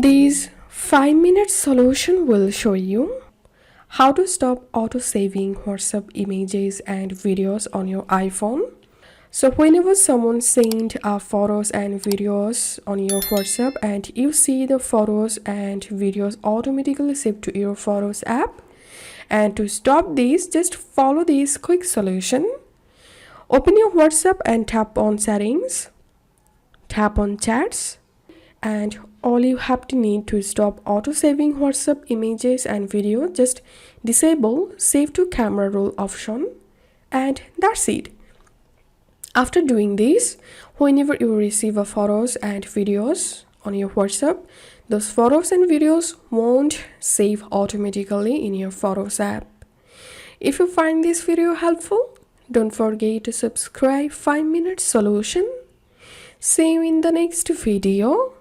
This 5-minute solution will show you how to stop auto-saving WhatsApp images and videos on your iPhone. So whenever someone sends photos and videos on your WhatsApp and you see the photos and videos automatically saved to your Photos app, and to stop this, just follow this quick solution. Open your WhatsApp and tap on Settings, tap on Chats, and all you have to need to stop auto-saving WhatsApp images and video, just disable Save to Camera rule option, and that's it. After doing this, whenever you receive photos and videos on your WhatsApp, those photos and videos won't save automatically in your Photos app. If you find this video helpful, don't forget to subscribe 5-minute solution. See you in the next video.